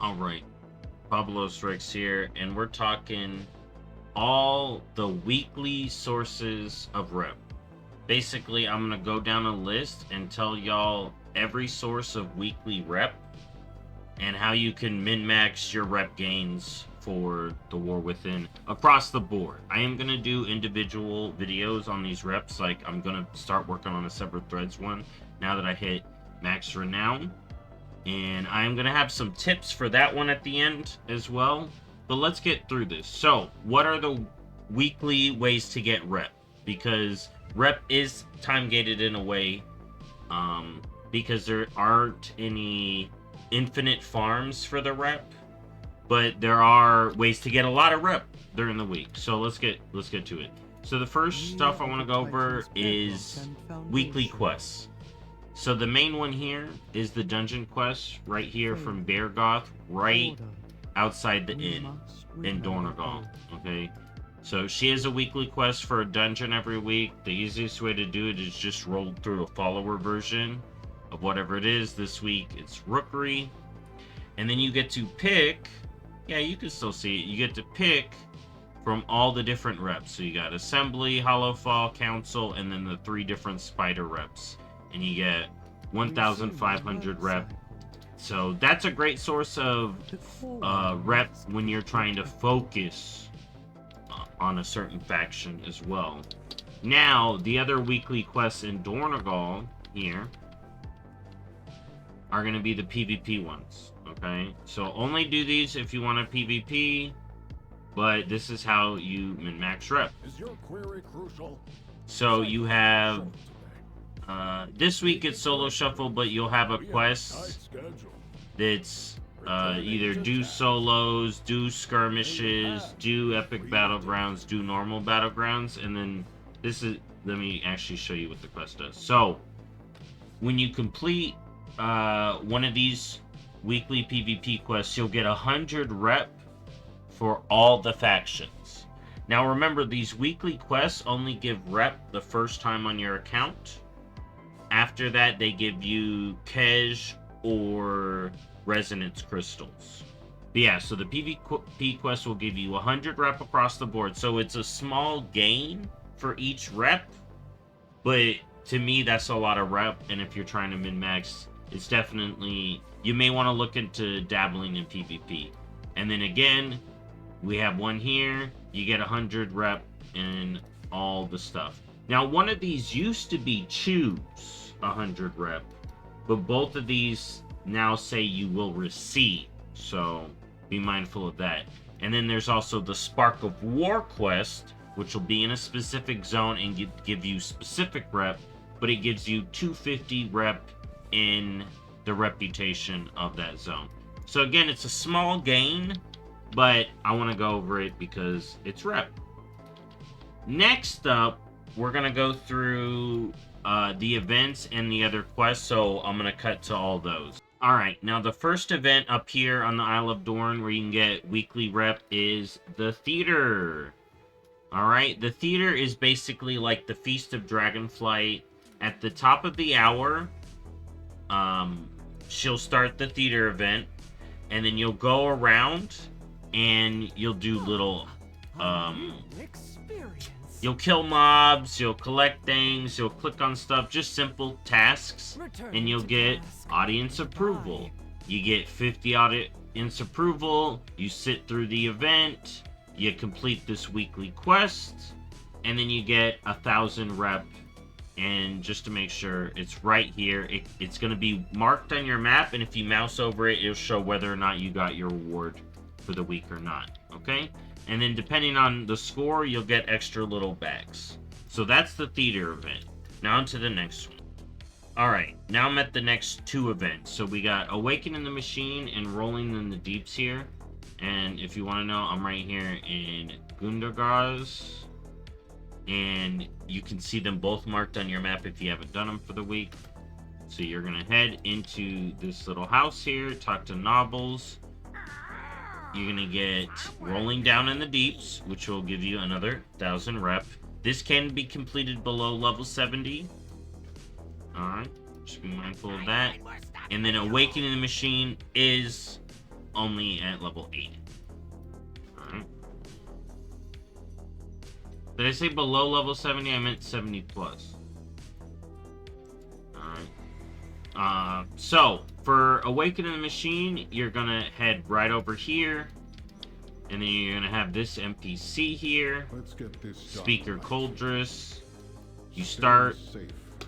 All right, BobalosRex here, and we're talking all the weekly sources of rep. Basically, I'm gonna go down a list and tell y'all every source of weekly rep and how you can min-max your rep gains for the War Within across the board. I am gonna do individual videos on these reps. Like, I'm gonna start working on a separate threads one now that I hit max Renown. And I'm going to have some tips for that one at the end as well. But let's get through this. So, what are the weekly ways to get rep? Because rep is time gated in a way. Because there aren't any infinite farms for the rep. But there are ways to get a lot of rep during the week. So let's get to it. So the first stuff I want to go over is weekly quests. So the main one here is the dungeon quest right here from Beargoth, right outside the inn in Dornagal. Okay, so she has a weekly quest for a dungeon every week. The easiest way to do it is just roll through a follower version of whatever it is. This week it's Rookery, and then you get to pick. Yeah, you can still see it. You get to pick from all the different reps. So you got Assembly, Hollowfall, Council, and then the 3 different Spider reps. And you get 1,500 rep. So that's a great source of rep when you're trying to focus on a certain faction as well. Now, the other weekly quests in Dornagal here are going to be the PvP ones. Okay, so only do these if you want a PvP, but this is how you min-max rep. Is your query crucial? So you have this week it's solo shuffle, but you'll have a quest that's either do solos, do skirmishes, do epic battlegrounds, do normal battlegrounds, and then this is, let me actually show you what the quest does. So when you complete one of these weekly PvP quests, you'll get 100 rep for all the factions. Now remember, these weekly quests only give rep the first time on your account. After that, they give you Kej or Resonance Crystals. But yeah, so the PvP quest will give you 100 rep across the board. So it's a small gain for each rep, but to me, that's a lot of rep. And if you're trying to min-max, it's definitely, you may want to look into dabbling in PvP. And then again, we have one here. You get 100 rep in all the stuff. Now, one of these used to be choose 100 rep, but both of these now say you will receive, so be mindful of that. And then there's also the Spark of War quest, which will be in a specific zone and give you specific rep, but it gives you 250 rep in the reputation of that zone. So again, it's a small gain, but I want to go over it because it's rep. Next up, we're going to go through the events and the other quests, so I'm going to cut to all those. Alright, now the first event up here on the Isle of Dorn where you can get weekly rep is the Theater. Alright, the Theater is basically like the Feast of Dragonflight. At the top of the hour, she'll start the Theater event, and then you'll go around and you'll do little you'll kill mobs, you'll collect things, you'll click on stuff, just simple tasks, and you'll get audience approval. You get 50 audience approval, you sit through the event, you complete this weekly quest, and then you get 1,000 rep. And just to make sure, it's right here. It's going to be marked on your map, and if you mouse over it, it'll show whether or not you got your reward for the week or not. Okay? And then depending on the score, you'll get extra little bags. So that's the Theater event. Now on to the next one. Alright, now I'm at the next 2 events. So we got Awakening the Machine and Rolling in the Deeps here. And if you want to know, I'm right here in Gundargaz. And you can see them both marked on your map if you haven't done them for the week. So you're going to head into this little house here, talk to Nobles. You're going to get Rolling Down in the Deeps, which will give you another 1,000 rep. This can be completed below level 70. Alright, just be mindful of that. And then Awakening the Machine is only at level 80. Alright. Did I say below level 70? I meant 70 plus. Alright. So, for Awakening the Machine, you're gonna head right over here. And then you're gonna have this NPC here. Let's get this Speaker Coldress. You start,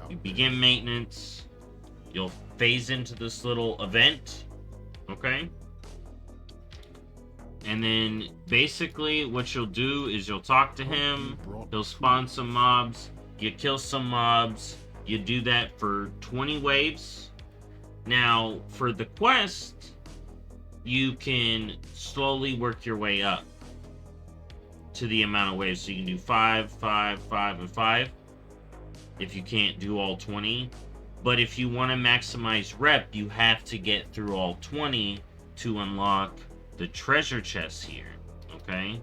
you begin maintenance. You'll phase into this little event. Okay? And then basically what you'll do is you'll talk to him. He'll spawn some mobs. You kill some mobs. You do that for 20 waves. Now, for the quest, you can slowly work your way up to the amount of waves. So you can do 5, 5, 5, and 5 if you can't do all 20. But if you want to maximize rep, you have to get through all 20 to unlock the treasure chests here. Okay?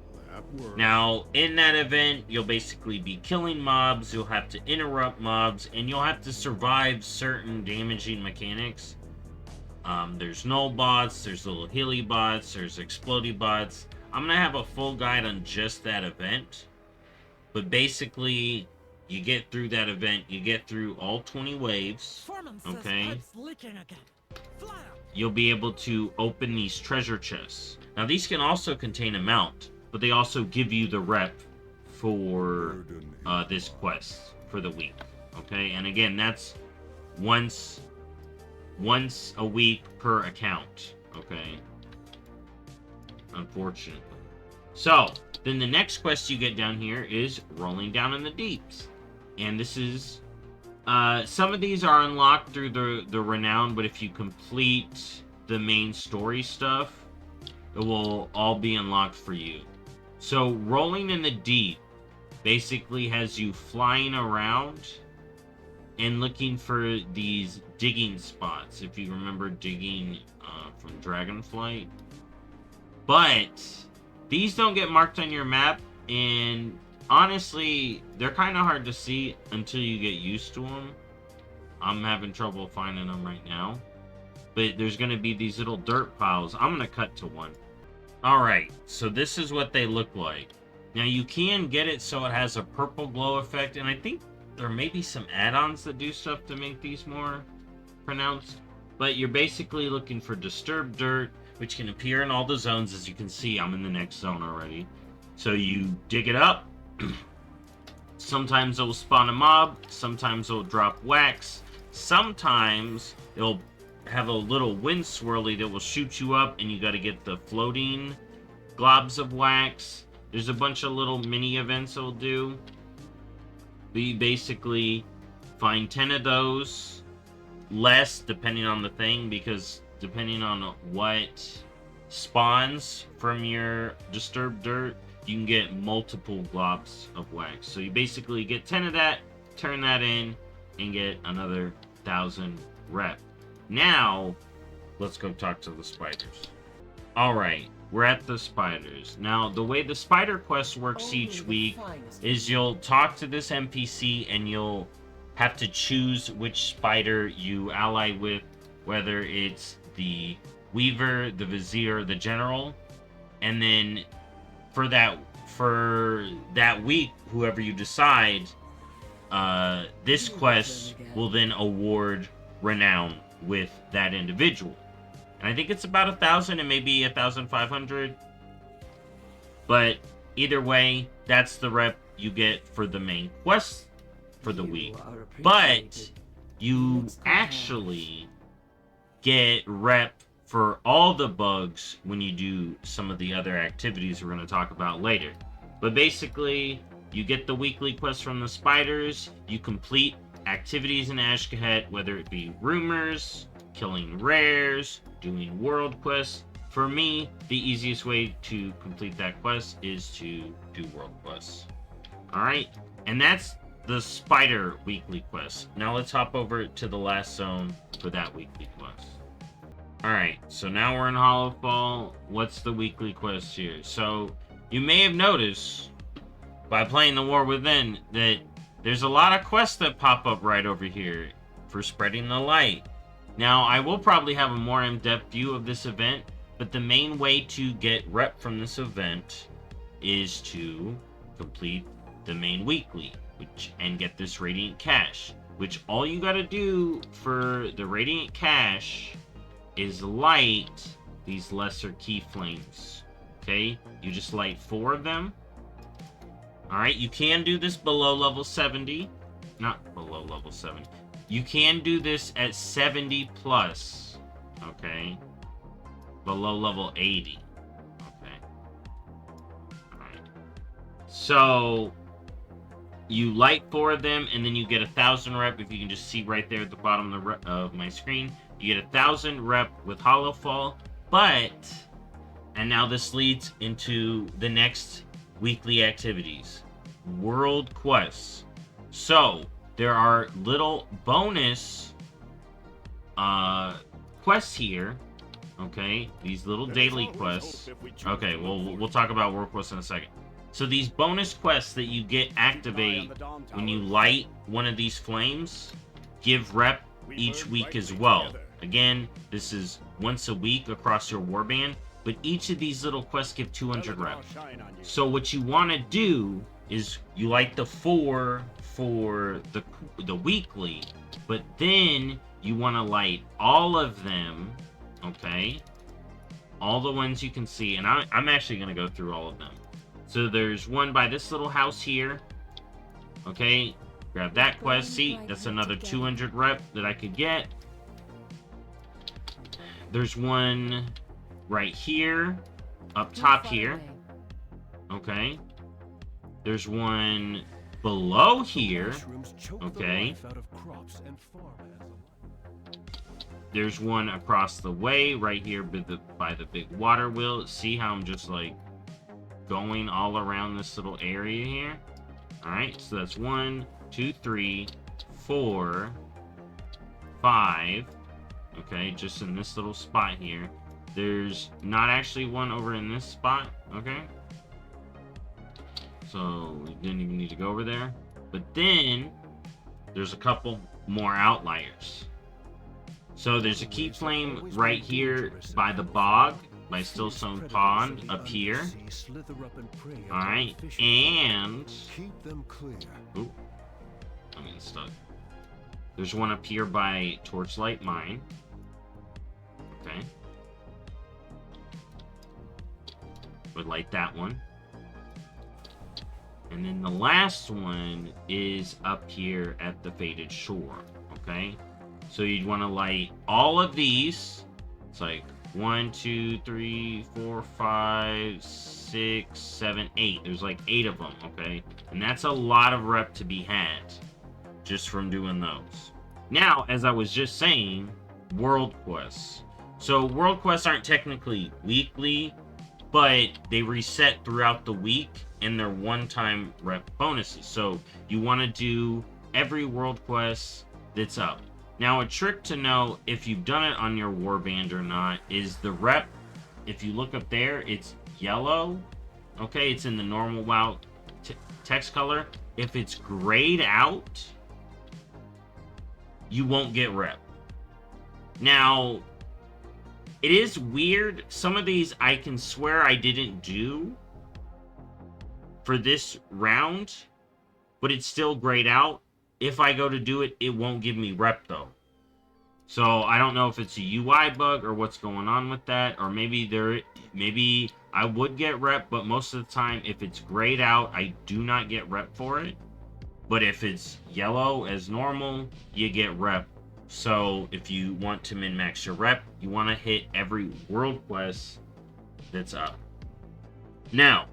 Now, in that event, you'll basically be killing mobs, you'll have to interrupt mobs, and you'll have to survive certain damaging mechanics. There's null bots, there's little healy bots, there's explodey bots. I'm gonna have a full guide on just that event. But basically, you get through that event, you get through all 20 waves, okay? You'll be able to open these treasure chests. Now, these can also contain a mount, but they also give you the rep for this quest for the week, okay? And again, that's once a week per account, okay? Unfortunately. So, then the next quest you get down here is Rolling Down in the Deeps. And this is... some of these are unlocked through the Renown, but if you complete the main story stuff, it will all be unlocked for you. So, Rolling in the Deep basically has you flying around and looking for these digging spots, if you remember digging from Dragonflight. But these don't get marked on your map, and honestly, they're kind of hard to see until you get used to them. I'm having trouble finding them right now. But there's going to be these little dirt piles. I'm going to cut to one. Alright, so this is what they look like. Now, you can get it so it has a purple glow effect, and I think there may be some add-ons that do stuff to make these more pronounced. But you're basically looking for disturbed dirt, which can appear in all the zones. As you can see, I'm in the next zone already. So you dig it up. Sometimes it'll spawn a mob. Sometimes it'll drop wax. Sometimes it'll have a little wind swirly that will shoot you up, and you got to get the floating globs of wax. There's a bunch of little mini events it'll do. You basically find 10 of those, less depending on the thing, because depending on what spawns from your disturbed dirt, you can get multiple globs of wax. So you basically get 10 of that, turn that in, and get another 1,000 rep. Now, let's go talk to the spiders. Alright, we're at the spiders. Now, the way the spider quest works each week is you'll talk to this NPC and you'll have to choose which spider you ally with, whether it's the Weaver, the Vizier, the General. And then for that week, whoever you decide, this quest will then award Renown with that individual. And I think it's about 1,000 and maybe 1,500. But either way, that's the rep you get for the main quest for the week. But you actually get rep for all the bugs when you do some of the other activities we're going to talk about later. But basically, you get the weekly quest from the spiders, you complete activities in Ashkahet, whether it be rumors, killing rares, doing world quests. For me, the easiest way to complete that quest is to do world quests. Alright, and that's the spider weekly quest. Now let's hop over to the last zone for that weekly quest. Alright, so now we're in Hollowfall. What's the weekly quest here? So, you may have noticed, by playing the War Within, that there's a lot of quests that pop up right over here for spreading the light. Now, I will probably have a more in-depth view of this event But the main way to get rep from this event is to complete the main weekly, and get this Radiant Cash, which all you gotta do for the Radiant Cash is light these lesser key flames. Okay? You just light 4 of them. Alright, you can do this below level 70. Not below level 70. You can do this at 70 plus. Okay? Below level 80. Okay. Alright. So, you light 4 of them, and then you get 1,000 rep. If you can just see right there at the bottom of my screen, you get 1,000 rep with Hollow Fall. But, and now this leads into the next weekly activities. World quests. So, there are little bonus quests here. Okay, these little daily quests. Okay, we'll talk about world quests in a second. So these bonus quests that you get activate when you light one of these flames give rep each week as well. Again, this is once a week across your warband, but each of these little quests give 200 rep. So what you want to do is you light the 4 for the weekly, but then you want to light all of them, okay? All the ones you can see, and I'm actually going to go through all of them. So there's one by this little house here. Okay, grab that quest. See, that's another 200 rep that I could get. There's one right here, up top here. Okay. There's one below here. Okay. There's one across the way right here by the big water wheel. See how I'm just like going all around this little area here? Alright, so that's 1, 2, 3, 4, 5. Okay, just in this little spot here. There's not actually one over in this spot, okay? So we didn't even need to go over there. But then there's a couple more outliers. So there's a key flame right here by the bog, by Stillstone Pond up here. Alright, and ooh, I'm getting stuck. There's one up here by Torchlight Mine. Okay. Would light that one. And then the last one is up here at the Faded Shore. Okay. So you'd want to light all of these. It's like 1, 2, 3, 4, 5, 6, 7, 8. There's like 8 of them, okay? And that's a lot of rep to be had just from doing those. Now, as I was just saying, world quests. So world quests aren't technically weekly, but they reset throughout the week and they're one-time rep bonuses. So you want to do every world quest that's up. Now, a trick to know if you've done it on your warband or not is the rep. If you look up there, it's yellow. Okay, it's in the normal WoW text color. If it's grayed out, you won't get rep. Now, it is weird. Some of these I can swear I didn't do for this round, but it's still grayed out. If I go to do it, it won't give me rep though. So I don't know if it's a UI bug or what's going on with that, or maybe I would get rep, but most of the time if it's grayed out, I do not get rep for it. But if it's yellow as normal, you get rep. So if you want to min-max your rep, you want to hit every world quest that's up. Now,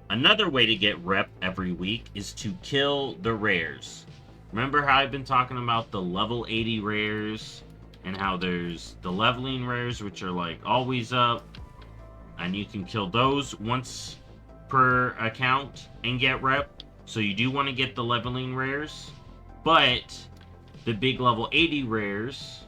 another way to get rep every week is to kill the rares. Remember how I've been talking about the level 80 rares and how there's the leveling rares, which are like always up, and you can kill those once per account and get rep. So you do want to get the leveling rares, but the big level 80 rares,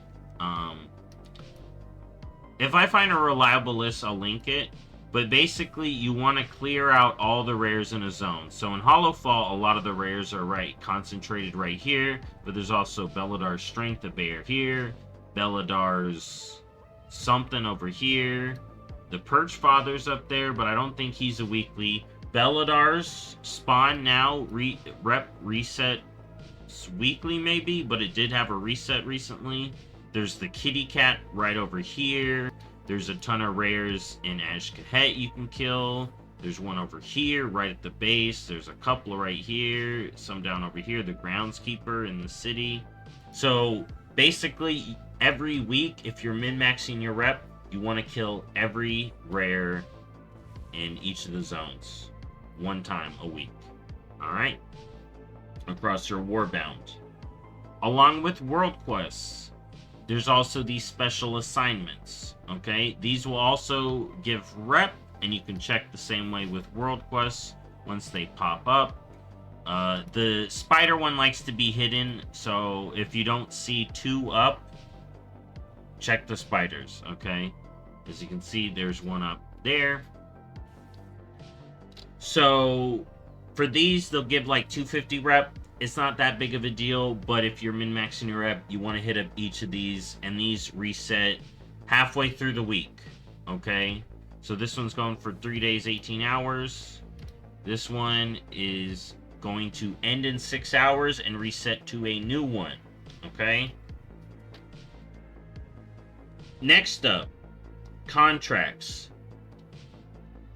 if I find a reliable list, I'll link it. But basically, you want to clear out all the rares in a zone. So in Hollow Fall, a lot of the rares are concentrated right here. But there's also Beladar's Strength, the bear here. Beladar's something over here. The Perch Father's up there, but I don't think he's a weekly. Belladar's spawn now, rep reset weekly maybe, but it did have a reset recently. There's the Kitty Cat right over here. There's a ton of rares in Ashkahet you can kill. There's one over here, right at the base. There's a couple right here. Some down over here. The Groundskeeper in the city. So, basically, every week, if you're min-maxing your rep, you want to kill every rare in each of the zones. One time a week. Alright? Across your Warbound. Along with World Quests, there's also these special assignments. Okay? These will also give rep, and you can check the same way with World Quests once they pop up. The spider one likes to be hidden, so if you don't see 2 up, check the spiders, okay? As you can see, there's one up there. So, for these, they'll give like 250 rep. It's not that big of a deal, but if you're min-maxing your rep, you want to hit up each of these, and these reset halfway through the week, okay? So this one's going for 3 days, 18 hours. This one is going to end in 6 hours and reset to a new one, okay? Next up, contracts.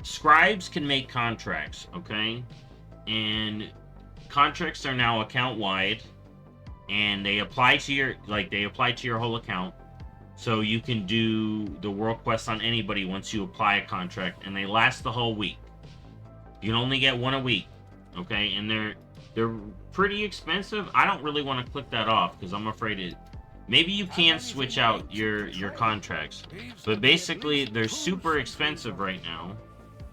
Scribes can make contracts, okay? And contracts are now account-wide, and they apply to your whole account. So you can do the world quest on anybody once you apply a contract, and they last the whole week. You can only get one a week, okay? And they're pretty expensive. I don't really want to click that off because I'm afraid it. Maybe you can switch out your contracts, but basically they're super expensive right now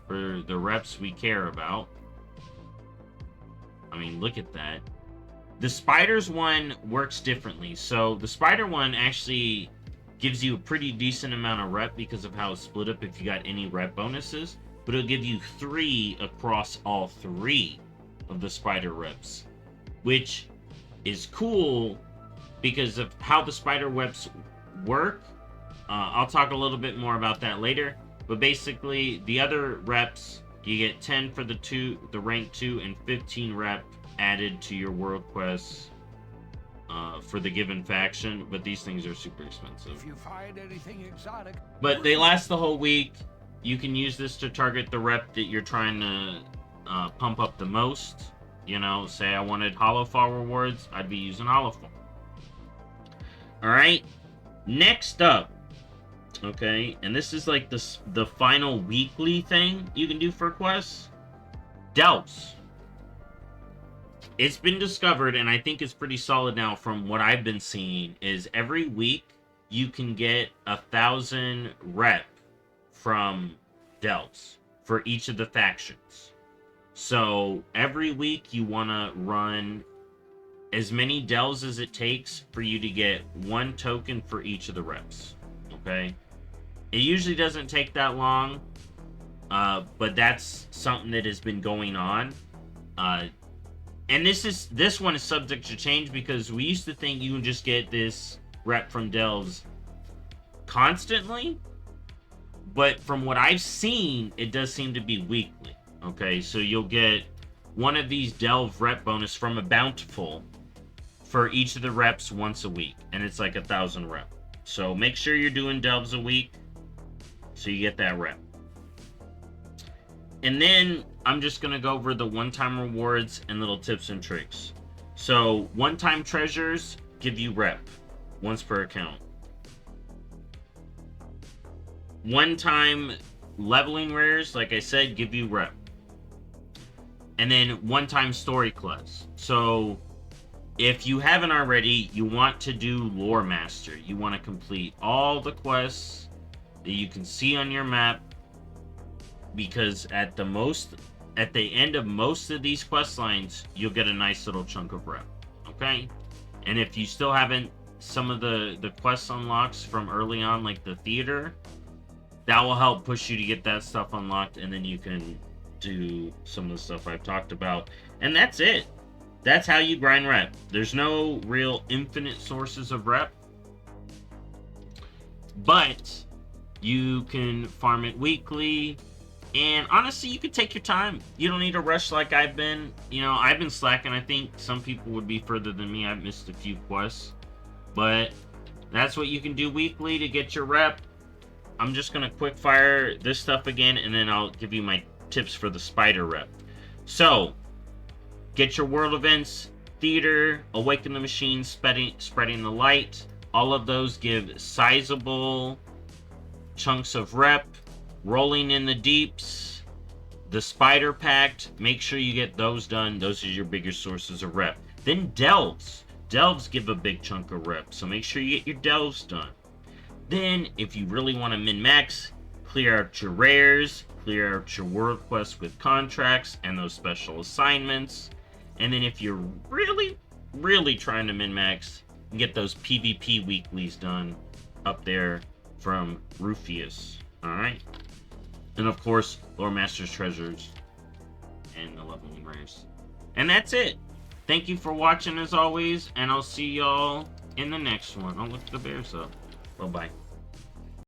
for the reps we care about. I mean, look at that. The spiders one works differently. So the spider one actually gives you a pretty decent amount of rep because of how it's split up if you got any rep bonuses, but it'll give you 3 across all 3 of the spider reps, which is cool because of how the spider reps work. I'll talk a little bit more about that later, but basically the other reps, you get 10 for the rank 2 and 15 rep added to your world quests for the given faction, but these things are super expensive. If you find anything exotic, but they last the whole week. You can use this to target the rep that you're trying to pump up the most. You know, say I wanted Holofall rewards, I'd be using Holofall. Alright, next up, okay, and this is like the final weekly thing you can do for quests. Delves. It's been discovered, and I think it's pretty solid now from what I've been seeing, is every week you can get 1,000 rep from delves for each of the factions. So every week you want to run as many delves as it takes for you to get 1 token for each of the reps. Okay? It usually doesn't take that long, but that's something that has been going on. And this one is subject to change because we used to think you would just get this rep from delves constantly, but from what I've seen, it does seem to be weekly. Okay, so you'll get one of these delve rep bonus from a bountiful for each of the reps once a week, and it's like 1,000 rep. So make sure you're doing delves a week so you get that rep. And then I'm just going to go over the one-time rewards and little tips and tricks. So one-time treasures give you rep once per account. One-time leveling rares, like I said, give you rep. And then one-time story quests. So if you haven't already, you want to do Lore Master. You want to complete all the quests that you can see on your map, because at the end of most of these quest lines, you'll get a nice little chunk of rep. Okay? And if you still haven't some of the quest unlocks from early on, like the theater, that will help push you to get that stuff unlocked, and then you can do some of the stuff I've talked about. And that's it. That's how you grind rep. There's no real infinite sources of rep. But You can farm it weekly. And honestly, you could take your time. You don't need to rush like I've been. You know, I've been slacking. I think some people would be further than me. I've missed a few quests. But that's what you can do weekly to get your rep. I'm just going to quick fire this stuff again, and then I'll give you my tips for the spider rep. So, get your world events, theater, awaken the machine, spreading the light. All of those give sizable chunks of rep. Rolling in the deeps, the spider pact, make sure you get those done. Those are your bigger sources of rep. Then delves. Delves give a big chunk of rep, so make sure you get your delves done. Then, if you really want to min-max, clear out your rares, clear out your world quests with contracts and those special assignments. And then if you're really, really trying to min-max, get those PvP weeklies done up there from Rufus. Alright? And of course, Lore Master's treasures and the leveling rares. And that's it. Thank you for watching as always, and I'll see y'all in the next one. I'll lift the bears up. Bye-bye.